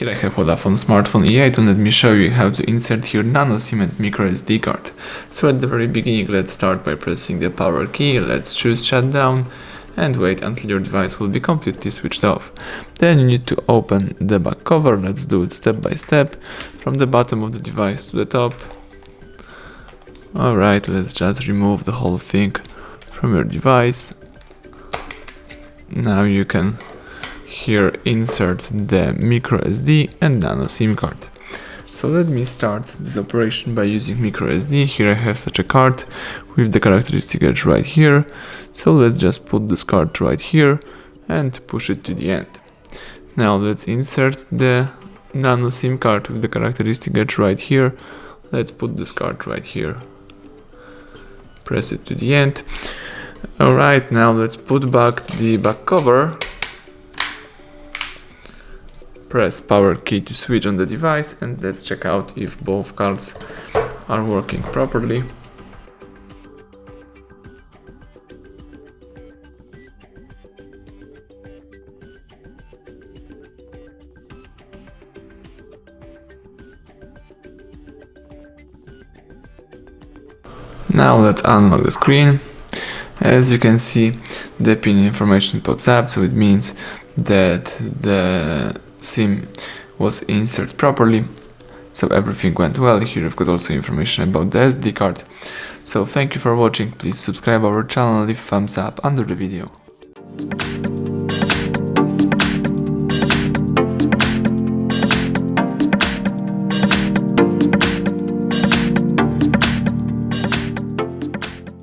Here I have Vodafone Smartphone E8 and let me show you how to insert your nano SIM and micro SD card. So at the very beginning, let's start by pressing the power key, let's choose shutdown and wait until your device will be completely switched off. Then you need to open the back cover, let's do it step by step, from the bottom of the device to the top. Alright, let's just remove the whole thing from your device. Now you can here insert the micro SD and nano SIM card. So let me start this operation by using micro SD. Here I have such a card with the characteristic edge right here. So let's just put this card right here and push it to the end. Now let's insert the nano SIM card with the characteristic edge right here. Let's put this card right here. Press it to the end. Alright, now let's put back the back cover. Press power key to switch on the device and let's check out if both cards are working properly. Now let's unlock the screen. As you can see, the pin information pops up, so it means that the SIM was inserted properly, so everything went well. Here you've got also information about the SD card. So thank you for watching, please subscribe our channel, leave thumbs up under the video.